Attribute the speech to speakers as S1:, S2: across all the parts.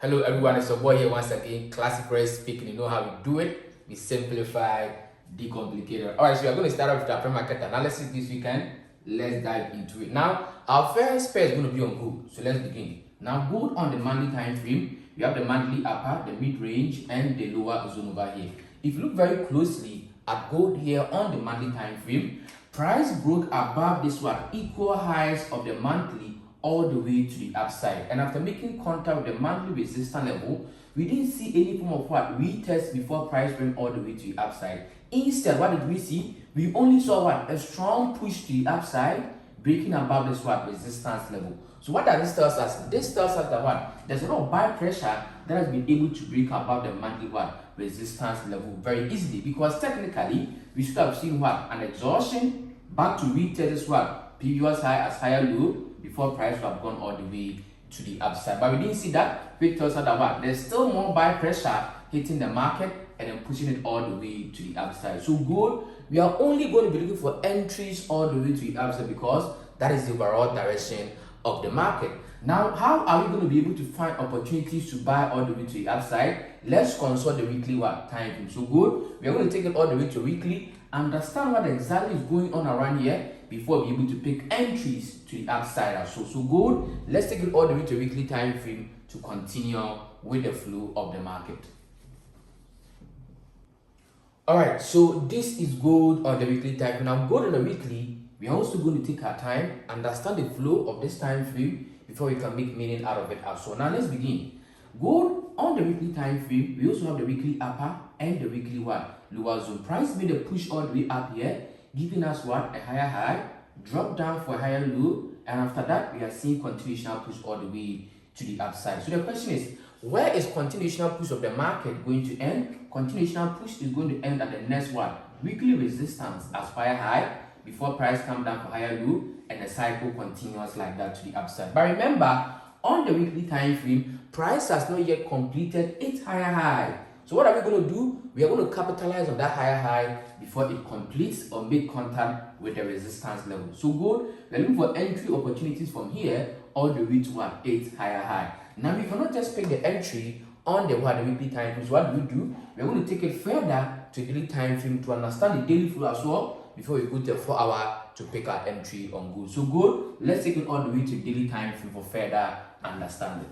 S1: Hello everyone, it's your boy here once again. Classic Red speaking. You know how we do it. We simplify, decomplicate it. Alright, so we are going to start off with our pre-market analysis this weekend. Let's dive into it. Now, our first pair is going to be on gold. So let's begin. Now, gold on the monthly time frame, we have the monthly upper, the mid-range, and the lower zone over here. If you look very closely at gold here on the monthly time frame, price broke above this one, equal highs of the monthly all the way to the upside, and after making contact with the monthly resistance level, we didn't see any form of what retest before price went all the way to the upside. Instead, what did we see? We only saw what? A strong push to the upside, breaking above this what? Resistance level. So what does this tell us? This tells us that what? There's a lot of buy pressure that has been able to break above the monthly what? Resistance level very easily, because technically we should have seen what? An exhaustion back to retest this what? Previous high as higher low before price would have gone all the way to the upside. But we didn't see that, which tells us that what? There's still more buy pressure hitting the market and then pushing it all the way to the upside. So gold, we are only going to be looking for entries all the way to the upside, because that is the overall direction of the market. Now, how are we going to be able to find opportunities to buy all the way to the upside? Let's consult the weekly what time frame. So good, we are going to take it all the way to weekly, understand what exactly is going on around here before we're able to pick entries to the upside. So good, let's take it all the way to weekly time frame to continue with the flow of the market. Alright, so this is gold on the weekly time frame. Now gold on the weekly, we are also going to take our time, understand the flow of this time frame before we can make meaning out of it. So now let's begin. Gold on the weekly time frame, we also have the weekly upper and the weekly what? Lower zone. Price made a push all the way up here, giving us what? A higher high, drop down for a higher low, and after that we are seeing continuational push all the way to the upside. So the question is, where is continuational push of the market going to end? Continuational push is going to end at the next what? Weekly resistance as higher high before price come down for higher low, and the cycle continues like that to the upside. But remember, on the weekly time frame, price has not yet completed its higher high. So what are we going to do? We are going to capitalize on that higher high before it completes or make contact with the resistance level. So good, we're looking for entry opportunities from here all the way to what? Its higher high. Now we cannot just pick the entry on the weekly time frame. So what do? We're going to take it further to daily time frame to understand the daily flow as well before we go to the 4 hour to pick our entry on gold. So good, let's take it all the way to daily time frame for further understanding.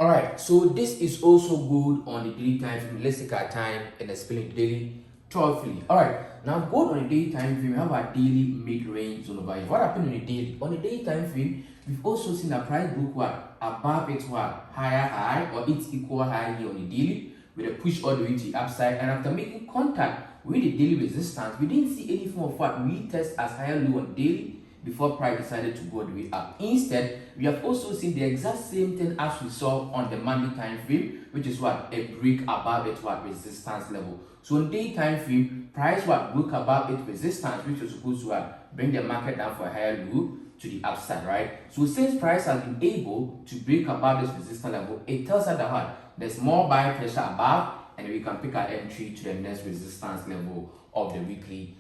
S1: Alright, so this is also good on the daily time frame. Let's take our time and explain daily thoroughly. Alright, now gold on the daily time frame, we have our daily mid-range zone over here. What happened on the daily? On the daily time frame, we've also seen the price broke what? Above its what? Higher high or its equal high here on the daily, with a push all the way to the upside, and after making contact with the daily resistance, we didn't see any form of what retest as higher low on daily before price decided to go the way up. Instead, we have also seen the exact same thing as we saw on the monthly time frame, which is what? A break above its what? Resistance level. So on day time frame, price what? Broke above its resistance, which was supposed to what? Bring the market down for a higher low to the upside, right? So since price has been able to break above this resistance level, it tells us that what? There's more buy pressure above, and we can pick our entry to the next resistance level of the weekly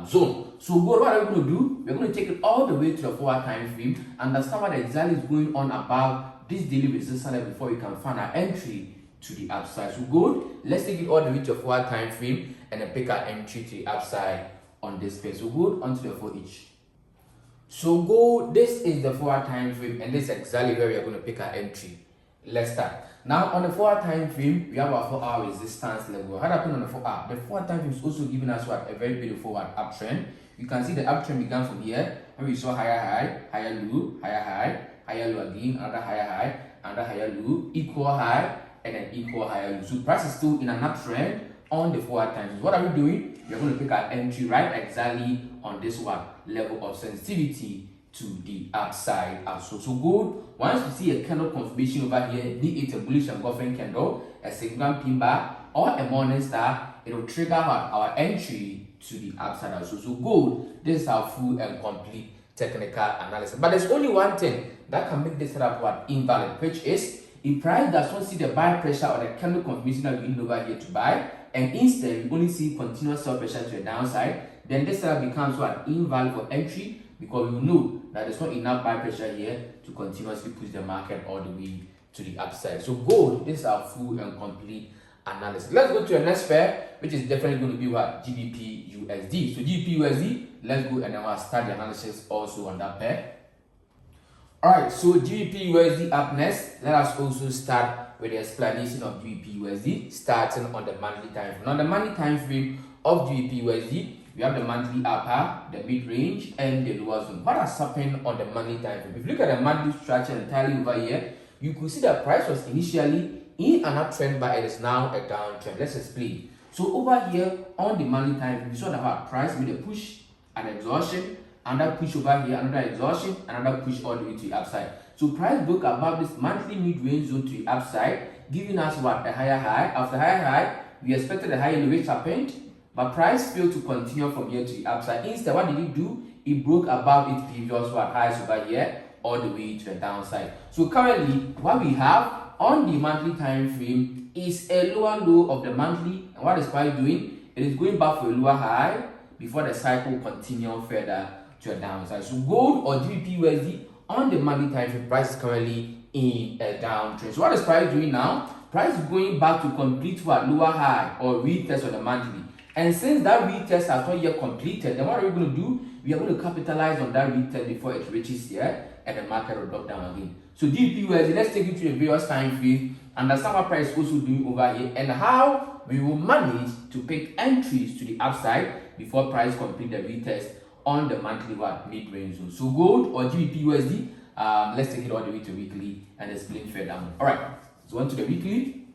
S1: zone. So what are we going to do? We're going to take it all the way to the 4 hour time frame, understand what exactly is going on above this daily resistance level before we can find our entry to the upside. So good, let's take it all the way to the 4 hour time frame and then pick our entry to the upside on this page. So good, onto the 4 each. So go, this is the 4 hour time frame, and this is exactly where we are going to pick our entry. Let's start. Now on the 4 hour time frame, we have our 4 hour resistance level. What happened on the 4 hour? The 4 hour time frame is also giving us what? A very beautiful what? Uptrend. You can see the uptrend began from here, and we saw higher high, higher low, higher low again, another higher low, equal high, and then equal higher low. So price is still in an uptrend on the 4 hour time frame. What are we doing? We are going to pick our entry right exactly on this one level of sensitivity to the upside also. So good, once we see a candle confirmation over here, be it a bullish engulfing candle, a significant pin bar, or a morning star, it will trigger our entry to the upside also. So good, this is our full and complete technical analysis. But there's only one thing that can make this setup what? Invalid, which is if price does not see the buy pressure or the candle confirmation that we need over here to buy, and instead we only see continuous sell pressure to the downside, then this setup becomes what? Invalid for entry, because we know that there's not enough buy pressure here to continuously push the market all the way to the upside. So gold, this is our full and complete analysis. Let's go to the next pair, which is definitely going to be what? GBP USD. So GBP USD, let's go and then we'll start the analysis also on that pair. Alright, so GBP USD up next. Let us also start with the explanation of GBP USD, starting on the monthly time frame. Now, the monthly time frame of GBP USD, we have the monthly upper, the mid range, and the lower zone. What has happened on the monthly time frame? If you look at the monthly structure entirely over here, you could see that price was initially in an uptrend, but it is now a downtrend. Let's explain. So over here on the monthly time frame, we saw that our price made a push, an exhaustion, another push over here, another exhaustion, another push all the way to the upside. So price broke above this monthly mid-range zone to the upside, giving us what? A higher high. After higher high, we expected a higher low, which happened, but price failed to continue from here to the upside. Instead, what did it do? It broke above its previous highs over here all the way to the downside. So currently, what we have on the monthly time frame is a lower low of the monthly. And what is price doing? It is going back for a lower high before the cycle continue further to a downside. So gold or GBP USD on the monthly time frame, price is currently in a downtrend. So what is price doing now? Price is going back to complete what? Lower high or retest on the monthly. And since that retest has not yet completed, then what are we going to do? We are going to capitalize on that retest before it reaches here and the market will drop down again. So GBP USD, let's take it to the various time frames, understand what price is also doing over here and how we will manage to pick entries to the upside before price complete the retest on the monthly mid-range zone. So gold or GBP USD, let's take it all the way to weekly and explain further. All right, so on to the weekly.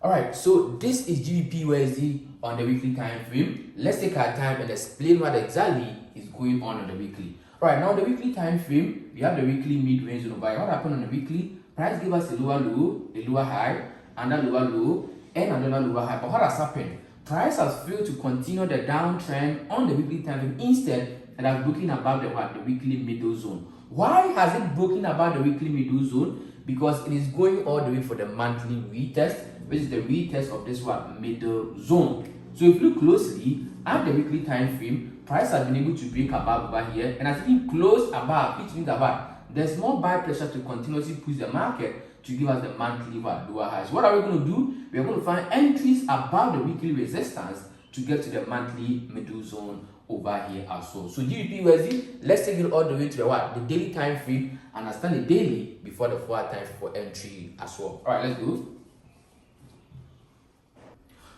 S1: All right, so this is GBP USD on the weekly time frame. Let's take our time and explain what exactly is going on the weekly. All right, now the weekly time frame, we have the weekly mid-range zone over here. What happened on the weekly? Price gave us a lower low, a lower high, another lower low, and another lower high. But what has happened? Price has failed to continue the downtrend on the weekly time frame. Instead, it has broken above the weekly middle zone. Why has it broken above the weekly middle zone? Because it is going all the way for the monthly retest, which is the retest of this middle zone. So if you look closely at the weekly time frame, price has been able to break above over here and has been closed above, which means that there's more buy pressure to continuously push the market to give us the monthly lower highs. What are we going to do? We are going to find entries above the weekly resistance to get to the monthly middle zone over here as well. So GBP USD, let's take it all the way to the daily time frame, understand the daily before the forward time for entry as well. All right, let's go.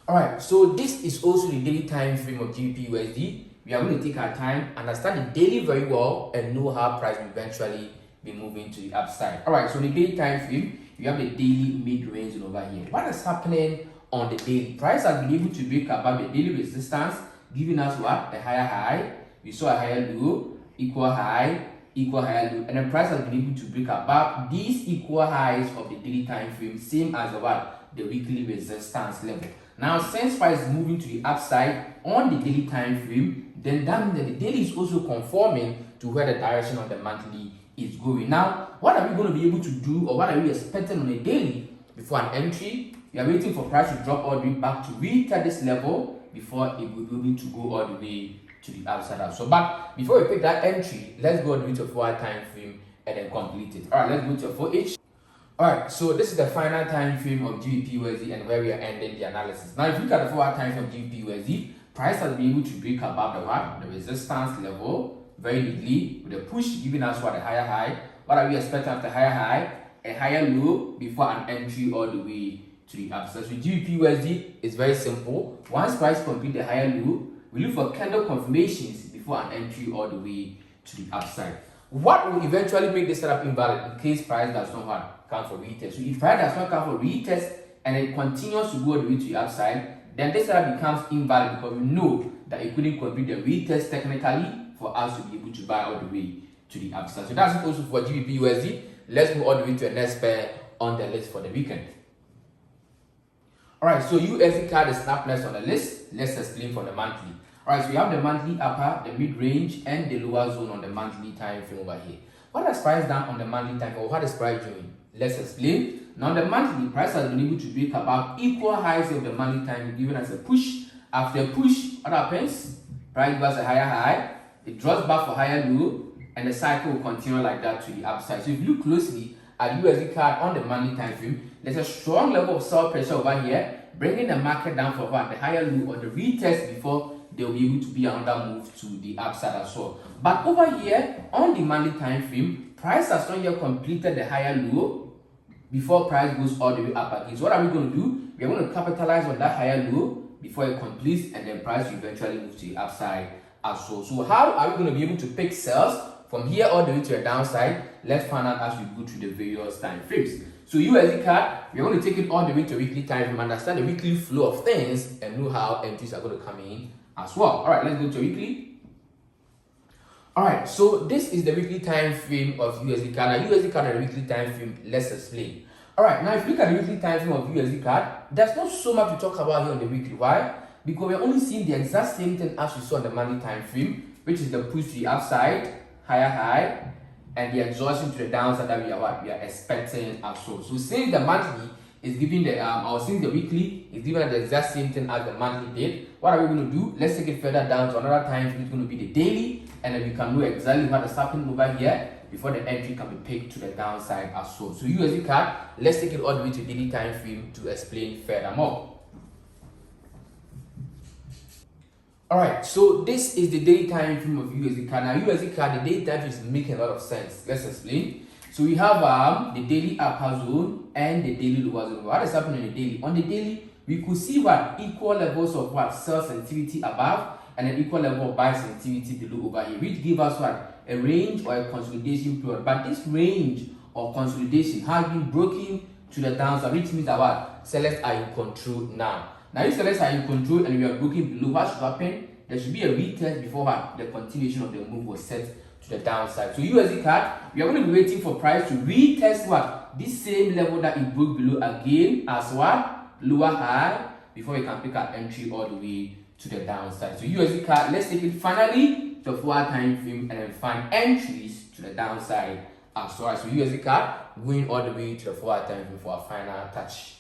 S1: All right, so this is also the daily time frame of GBP USD. We are going to take our time, understand the daily very well, and know how price will eventually be moving to the upside. All right, so the daily time frame, we have the daily mid-range zone over here. What is happening on the daily? Price has been able to break above the daily resistance, giving us what? A higher high. We saw a higher low, equal high, low, and the price has been able to break above these equal highs of the daily time frame, same as the weekly resistance level. Now, since price is moving to the upside on the daily time frame, then that means that the daily is also conforming to where the direction of the monthly is going. Now, what are we going to be able to do, or what are we expecting on a daily before an entry? We are waiting for price to drop all the way back to retest this level before it will be able to go all the way to the upside. So, but before we pick that entry, let's go all the way to a forward time frame and then complete it. All right, let's go to a 4H. Alright, so this is the final time frame of GBP USD and where we are ending the analysis. Now, if you look at the forward time frame of GBP USD, price has been able to break above the resistance level very neatly with a push giving us a higher high. What are we expecting after higher high? A higher low before an entry all the way to the upside. So GBP USD is very simple. Once price complete the higher low, we look for candle confirmations before an entry all the way to the upside. What will eventually make this setup invalid in case price does not come for retest? So if price does not come for retest and it continues to go all the way to the upside, then this setup becomes invalid because we know that it couldn't complete the retest technically for us to be able to buy all the way to the upside. So that's it also for GBP USD. Let's move all the way to the next pair on the list for the weekend. Alright, so USD card is up next on the list. Let's explain for the monthly. Alright, so we have the monthly upper, the mid-range, and the lower zone on the monthly time frame over here. What has price done on the monthly time frame, or what is price doing? Let's explain. Now, the monthly price has been able to break above equal highs of the monthly time, giving us a push. After a push, what happens? Price gives us a higher high. it drops back for higher low, and the cycle will continue like that to the upside. So if you look closely at USD CAD on the monthly time frame, there's a strong level of sell pressure over here, bringing the market down for what, the higher low or the retest before there will be able to be another move to the upside as well. But over here on the monthly time frame, price has not yet completed the higher low before price goes all the way up again. So what are we going to do? We are going to capitalize on that higher low before it completes, and then price will eventually move to the upside as well. So how are we going to be able to pick sales from here all the way to the downside? Let's find out as we go through the various time frames. So USD CAD, we're going to take it all the way to weekly time frame, understand the weekly flow of things, and know how entries are going to come in as well. All right, let's go to weekly. All right, so this is the weekly time frame of USD CAD. Now USD CAD and the weekly time frame, let's explain. All right, now if you look at the weekly time frame of USD CAD, there's not so much to talk about here on the weekly. Why? Because we're only seeing the exact same thing as we saw on the monthly time frame, which is the push to the upside, higher high, and the exhaustion to the downside that we are expecting as well. So since the monthly is giving the or since the weekly is giving the exact same thing as the monthly date, what are we going to do? Let's take it further down to another time frame. It's going to be the daily, and then we can know exactly what is happening over here before the entry can be picked to the downside as well. So USD CAD, let's take it all the way to daily time frame to explain furthermore. Alright, so this is the daily time frame of USD CAD. Now USD CAD, the daily time frame is making a lot of sense. Let's explain. So we have the daily upper zone and the daily lower zone. What is happening on the daily? On the daily, we could see what equal levels of what sell sensitivity above and an equal level of buy sensitivity below over here, which give us what a range or a consolidation period. But this range or consolidation has been broken to the downside, which means that what sellers are in control now. Now, if sellers are in control and we are broken below, what should happen? There should be a retest before what the continuation of the move was set to the downside. So USD CAD, we are going to be waiting for price to retest what this same level that it broke below again as what lower high before we can pick our entry all the way to the downside. So USD CAD, let's take it finally to the 4 time frame and then find entries to the downside as well. So USD CAD going all the way to the 4 time frame for our final touch.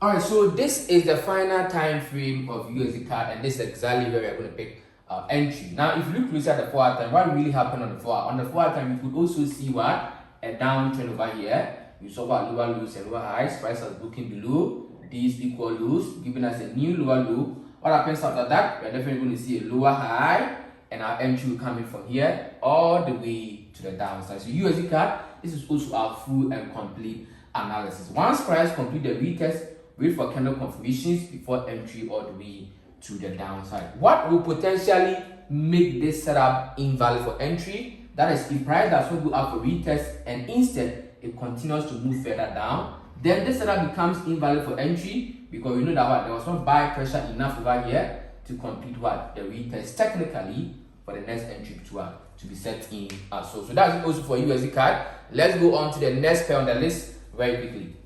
S1: Alright, so this is the final time frame of USD CAD, and this is exactly where we are going to pick entry. Now, if you look closer at the 4 time, what really happened on the 4? On the 4 time, you could also see what a downtrend over here. You saw what lower lows and lower highs. Price was booking below these equal lows, giving us a new lower low. What happens after that? We are definitely going to see a lower high, and our entry will come in from here all the way to the downside. So USD CAD, this is also our full and complete analysis. Once price complete the retest, wait for candle confirmations before entry all the way to the downside. What will potentially make this setup invalid for entry? That is, if price does not go up for retest and instead it continues to move further down, then this setup becomes invalid for entry, because we know that what there was not buy pressure enough over here to complete what the retest technically for the next entry to be set in as well. So that's it also for USD CAD. Let's go on to the next pair on the list very quickly.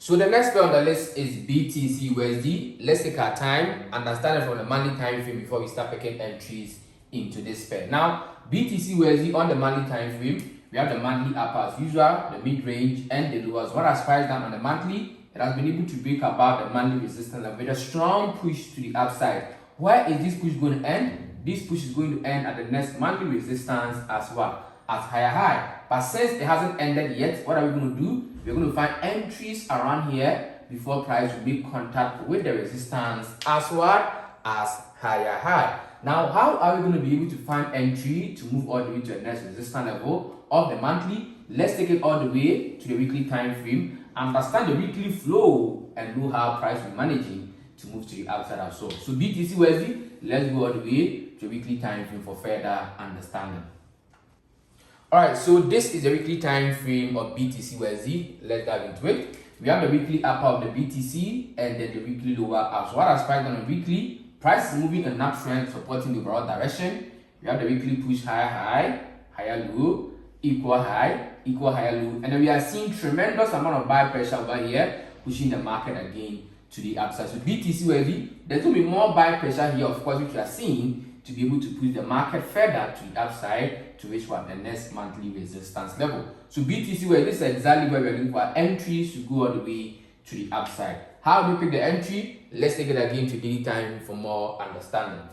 S1: So the next pair on the list is BTC USD. Let's take our time, understand it from the monthly time frame before we start picking entries into this pair. Now, BTC USD on the monthly time frame, we have the monthly upper as usual, the mid range, and the lowers. What has priced down on the monthly? It has been able to break above the monthly resistance level with a strong push to the upside. Where is this push going to end? This push is going to end at the next monthly resistance as well as higher high. But since it hasn't ended yet, what are we going to do? We're going to find entries around here before price will make contact with the resistance as well as higher high. Now, how are we going to be able to find entry to move all the way to the next resistance level of the monthly? Let's take it all the way to the weekly time frame, understand the weekly flow, and know how price will be managing to move to the upside as well. So BTC USD, let's go all the way to the weekly time frame for further understanding. Alright, so this is the weekly time frame of BTC USD. Let's dive into it. We have the weekly upper of the BTC and then the weekly lower up. So what has priced on the weekly? Price is moving an uptrend supporting the overall direction. We have the weekly push higher high, higher low, equal high, equal higher low. And then we are seeing tremendous amount of buy pressure over here, pushing the market again to the upside. So BTC USD, there's going to be more buy pressure here, of course, which we are seeing to be able to push the market further to the upside to reach what the next monthly resistance level. So BTC USD, this is exactly where we're looking for entries to go all the way to the upside. How do we pick the entry? Let's take it again to daily time for more understanding.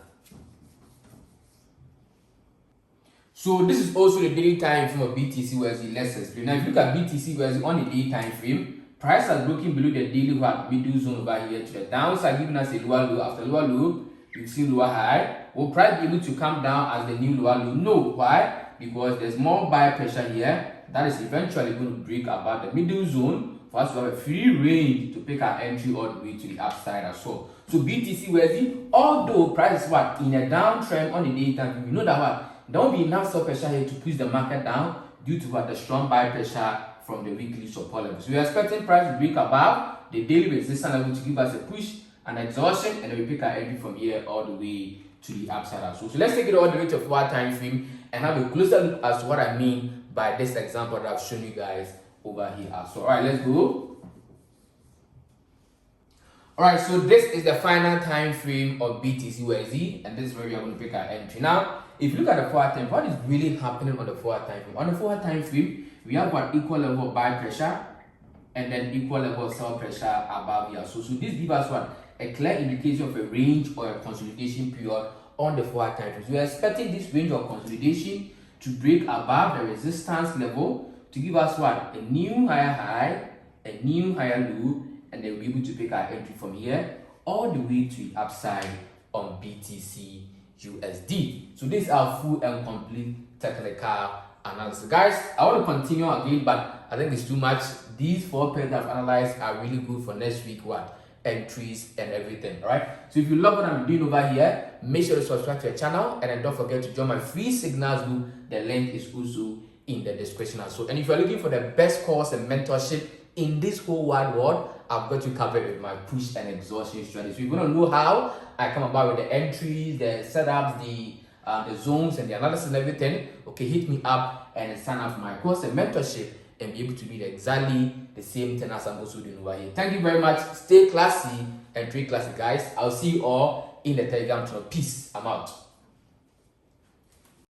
S1: So this is also the daily time frame of BTC USD. Let's explain. Now, if you look at BTC USD on the daily time frame, price has broken below the daily middle zone over here to the downside, giving us a lower low. After lower low, you see lower high. Will price be able to come down as the new lower low? No. Why? Because there's more buy pressure here. That is eventually going to break about the middle zone for us to have a free range to pick our entry all the way to the upside as well. So BTC USD, although price is what in a downtrend on the daily time frame, you know that what there won't be enough sell pressure here to push the market down due to what the strong buy pressure from the weekly support level. So we are expecting price to break above the daily resistance level to give us a push and exhaustion, and then we pick our entry from here all the way to the upside as well. So let's take it all the way to 4 time frame and have a closer look as to what I mean by this example that I've shown you guys over here as well. Alright, let's go. Alright, so this is the final time frame of BTC USD, and this is where we are going to pick our entry. Now, if you look at the 4 time, what is really happening on the 4 time frame? On the 4 time frame, we have an equal level of buy pressure and then equal level of sell pressure above here. So this gives us what? A clear indication of a range or a consolidation period on the 4 time frame. So we are expecting this range of consolidation to break above the resistance level to give us what? A new higher high, a new higher low, and then we'll be able to pick our entry from here all the way to the upside on BTC USD. So this is our full and complete technical analysis. Guys, I want to continue again, but I think it's too much. These 4 pairs I've analyzed are really good for next week entries and everything. All right, so if you love what I'm doing over here, make sure to subscribe to the channel, and then don't forget to join my free signals group. The link is also in the description as well. And if you're looking for the best course and mentorship in this whole wide world, I've got you covered with my push and exhaustion strategy. So you're going to know how I come about with the entries, the setups, the zones, and the analysis and everything. Okay, hit me up and sign up for my course and mentorship and be able to do exactly the same thing as I'm also doing over here. Thank you very much. Stay classy and trade classy, guys. I'll see you all in the Telegram channel. Peace. I'm out.